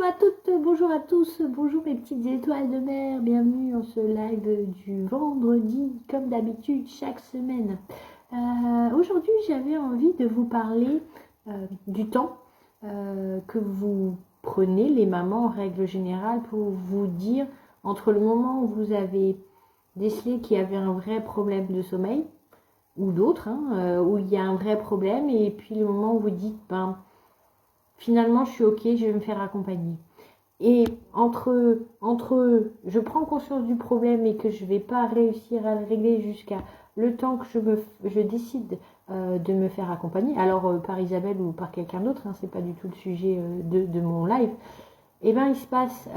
à toutes, bonjour à tous, bonjour mes petites étoiles de mer, bienvenue en ce live du vendredi, comme d'habitude, chaque semaine. Aujourd'hui, j'avais envie de vous parler du temps que vous prenez, les mamans en règle générale, pour vous dire, entre le moment où vous avez décelé qu'il y avait un vrai problème de sommeil, ou d'autres, où il y a un vrai problème, et puis le moment où vous dites, finalement, je suis ok, je vais me faire accompagner. Et entre je prends conscience du problème et que je ne vais pas réussir à le régler jusqu'à le temps que je décide de me faire accompagner, alors par Isabelle ou par quelqu'un d'autre, c'est pas du tout le sujet de mon live, et ben il se passe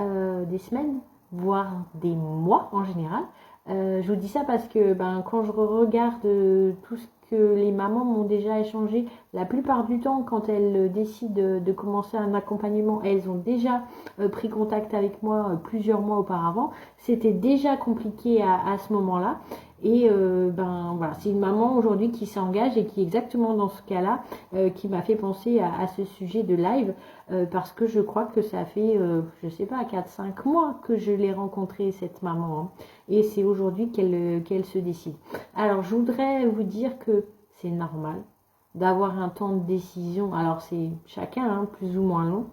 des semaines, voire des mois en général. Je vous dis ça parce que quand je regarde tout ce que les mamans m'ont déjà échangé, la plupart du temps, quand elles décident de commencer un accompagnement, elles ont déjà pris contact avec moi plusieurs mois auparavant. C'était déjà compliqué à ce moment-là. Et voilà, c'est une maman aujourd'hui qui s'engage et qui est exactement dans ce cas-là, qui m'a fait penser à ce sujet de live, parce que je crois que ça fait, je sais pas, 4-5 mois que je l'ai rencontrée, cette maman, et c'est aujourd'hui qu'elle se décide. Alors, je voudrais vous dire que c'est normal d'avoir un temps de décision. Alors, c'est chacun, plus ou moins long.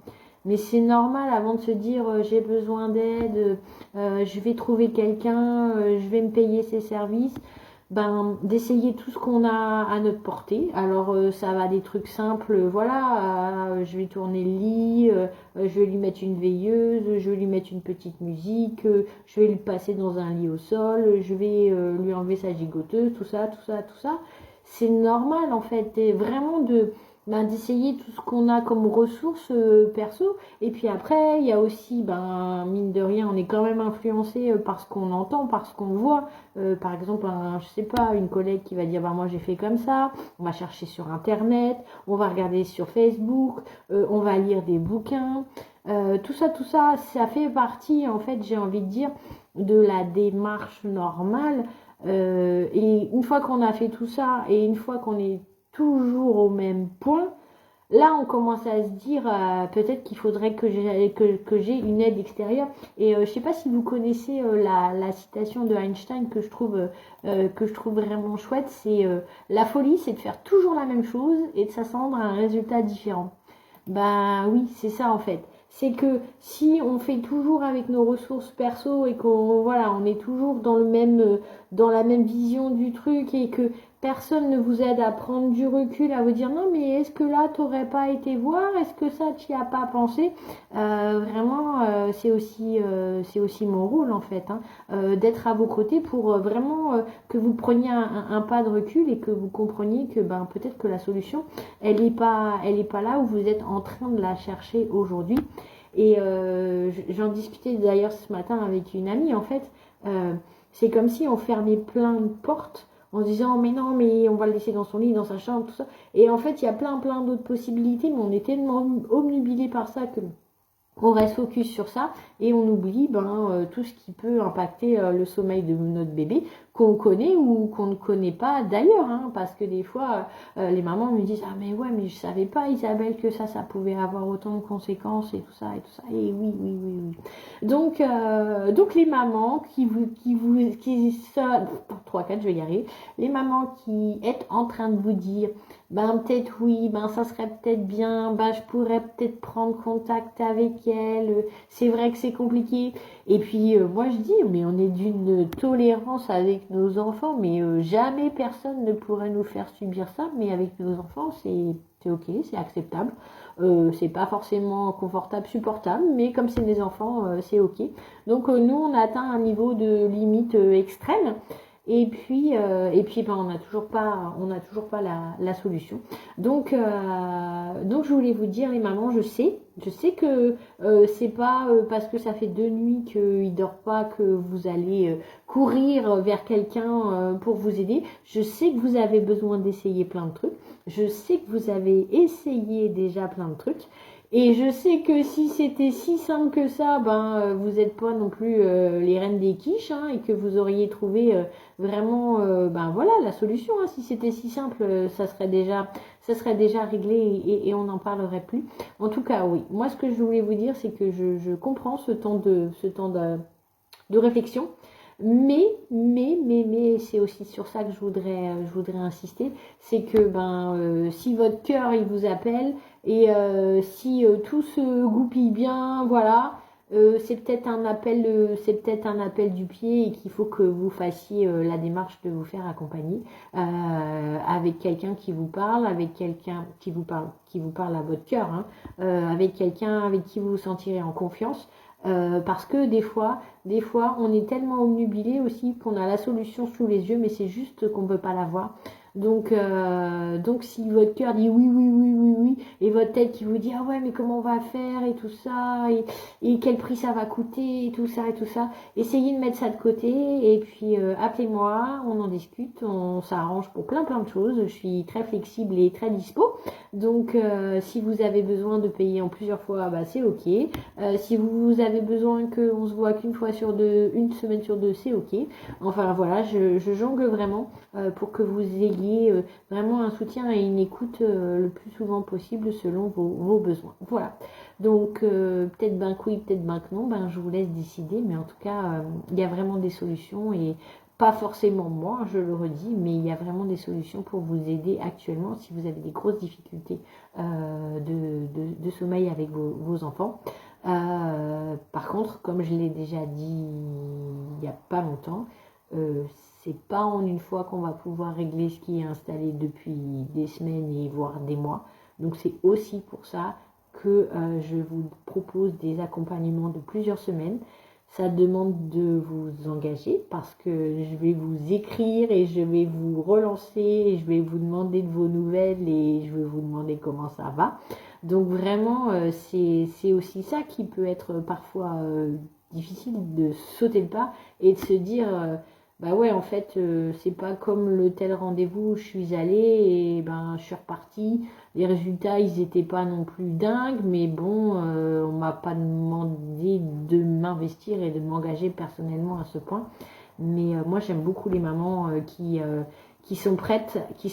Mais c'est normal avant de se dire j'ai besoin d'aide, je vais trouver quelqu'un, je vais me payer ses services, d'essayer tout ce qu'on a à notre portée. Alors ça va des trucs simples, voilà, je vais tourner le lit, je vais lui mettre une veilleuse, je vais lui mettre une petite musique, je vais lui passer dans un lit au sol, je vais lui enlever sa gigoteuse, tout ça, tout ça, tout ça. C'est normal en fait, et vraiment d'essayer tout ce qu'on a comme ressources perso. Et puis après, il y a aussi, mine de rien, on est quand même influencé par ce qu'on entend, par ce qu'on voit. Par exemple, je sais pas, une collègue qui va dire, moi j'ai fait comme ça, on va chercher sur Internet, on va regarder sur Facebook, on va lire des bouquins. Tout ça, ça fait partie, en fait, j'ai envie de dire, de la démarche normale. Et une fois qu'on a fait tout ça, et une fois qu'on est toujours au même point, là on commence à se dire peut-être qu'il faudrait que j'ai une aide extérieure. Et je sais pas si vous connaissez la citation de Einstein que je trouve vraiment chouette, c'est la folie, c'est de faire toujours la même chose et de s'attendre à un résultat différent. Oui, c'est ça en fait. C'est que si on fait toujours avec nos ressources perso et on est toujours dans la même vision du truc, et que personne ne vous aide à prendre du recul, à vous dire non mais est-ce que là t'aurais pas été voir, est-ce que ça t'y as pas pensé, vraiment c'est aussi mon rôle en fait, d'être à vos côtés pour vraiment que vous preniez un pas de recul et que vous compreniez que peut-être que la solution elle est pas là où vous êtes en train de la chercher aujourd'hui. Et j'en discutais d'ailleurs ce matin avec une amie. En fait, c'est comme si on fermait plein de portes en se disant mais non, mais on va le laisser dans son lit, dans sa chambre, tout ça. Et en fait, il y a plein d'autres possibilités, mais on est tellement omnubilé par ça que on reste focus sur ça et on oublie tout ce qui peut impacter le sommeil de notre bébé, qu'on connaît ou qu'on ne connaît pas d'ailleurs, parce que des fois les mamans me disent mais ouais, mais je savais pas, Isabelle, que ça pouvait avoir autant de conséquences et tout ça, et oui. Donc les mamans ça 3-4, je vais y arriver, les mamans qui êtes en train de vous dire peut-être oui, ça serait peut-être bien, je pourrais peut-être prendre contact avec elle, c'est vrai que c'est compliqué. Et puis moi je dis, mais on est d'une tolérance avec nos enfants, mais jamais personne ne pourrait nous faire subir ça, mais avec nos enfants c'est ok, c'est acceptable. C'est pas forcément confortable, supportable, mais comme c'est des enfants, c'est ok. Donc nous on a atteint un niveau de limite extrême. Et puis on n'a toujours pas la solution. Donc je voulais vous dire, les mamans, je sais que c'est pas parce que ça fait 2 nuits qu'il dort pas que vous allez courir vers quelqu'un pour vous aider. Je sais que vous avez besoin d'essayer plein de trucs. Je sais que vous avez essayé déjà plein de trucs. Et je sais que si c'était si simple que ça, vous n'êtes pas non plus les reines des quiches, hein, et que vous auriez trouvé vraiment, voilà, la solution. Hein. Si c'était si simple, ça serait déjà réglé et on n'en parlerait plus. En tout cas, oui. Moi, ce que je voulais vous dire, c'est que je comprends ce temps de réflexion. Mais, c'est aussi sur ça que je voudrais insister, c'est que si votre cœur il vous appelle et si tout se goupille bien, voilà, c'est peut-être un appel du pied et qu'il faut que vous fassiez la démarche de vous faire accompagner avec quelqu'un qui vous parle, avec quelqu'un qui vous parle à votre cœur, hein, avec quelqu'un avec qui vous vous sentirez en confiance. Parce que des fois, on est tellement obnubilé aussi qu'on a la solution sous les yeux, mais c'est juste qu'on ne peut pas la voir. Donc si votre cœur dit oui, oui, oui, oui, oui, et votre tête qui vous dit ah ouais, mais comment on va faire et tout ça, et quel prix ça va coûter, et tout ça, essayez de mettre ça de côté, et puis appelez-moi, on en discute, on s'arrange pour plein de choses. Je suis très flexible et très dispo. Donc si vous avez besoin de payer en plusieurs fois, c'est ok. Si vous avez besoin qu'on se voit qu'une fois sur deux, une semaine sur deux, c'est ok. Enfin voilà, je jongle vraiment pour que vous ayez vraiment un soutien et une écoute le plus souvent possible selon vos besoins. Voilà. Donc peut-être que oui, peut-être que non, je vous laisse décider, mais en tout cas, il y a vraiment des solutions et pas forcément moi, je le redis, mais il y a vraiment des solutions pour vous aider actuellement si vous avez des grosses difficultés de sommeil avec vos enfants. Par contre, comme je l'ai déjà dit il n'y a pas longtemps, c'est pas en une fois qu'on va pouvoir régler ce qui est installé depuis des semaines et voire des mois. Donc c'est aussi pour ça que je vous propose des accompagnements de plusieurs semaines. Ça demande de vous engager parce que je vais vous écrire et je vais vous relancer et je vais vous demander de vos nouvelles et je vais vous demander comment ça va. Donc vraiment, c'est aussi ça qui peut être parfois difficile de sauter le pas et de se dire, ouais, en fait, c'est pas comme le tel rendez-vous où je suis allée et je suis repartie. Les résultats, ils étaient pas non plus dingues, mais bon, on m'a pas demandé de m'investir et de m'engager personnellement à ce point. Mais moi, j'aime beaucoup les mamans qui sont prêtes, qui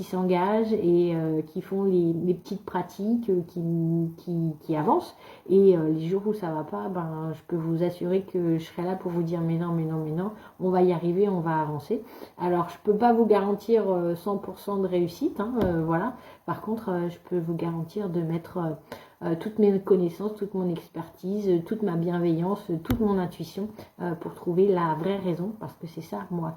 s'engagent et qui font les petites pratiques, qui avancent. Et les jours où ça va pas, je peux vous assurer que je serai là pour vous dire mais non, mais non, mais non, on va y arriver, on va avancer. Alors, je peux pas vous garantir 100% de réussite, hein, voilà. Par contre, je peux vous garantir de mettre toutes mes connaissances, toute mon expertise, toute ma bienveillance, toute mon intuition pour trouver la vraie raison, parce que c'est ça, moi,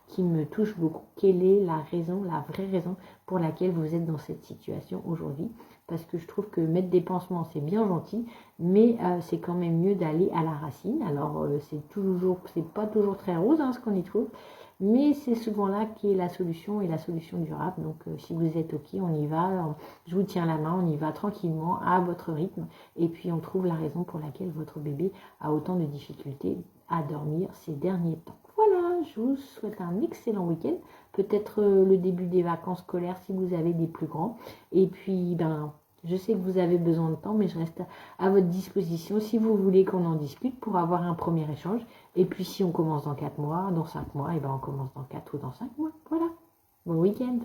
qui me touche beaucoup. Quelle est la raison, la vraie raison pour laquelle vous êtes dans cette situation aujourd'hui? Parce que je trouve que mettre des pansements, c'est bien gentil, mais c'est quand même mieux d'aller à la racine. Alors, c'est pas toujours très rose, hein, ce qu'on y trouve, mais c'est souvent là qu'est la solution et la solution durable. Donc si vous êtes ok, on y va, je vous tiens la main, on y va tranquillement à votre rythme et puis on trouve la raison pour laquelle votre bébé a autant de difficultés à dormir ces derniers temps. Voilà, je vous souhaite un excellent week-end, peut-être le début des vacances scolaires si vous avez des plus grands, et puis je sais que vous avez besoin de temps, mais je reste à votre disposition si vous voulez qu'on en discute pour avoir un premier échange. Et puis si on commence dans 4 mois, dans 5 mois, et on commence dans 4 ou dans 5 mois. Voilà. Bon week-end.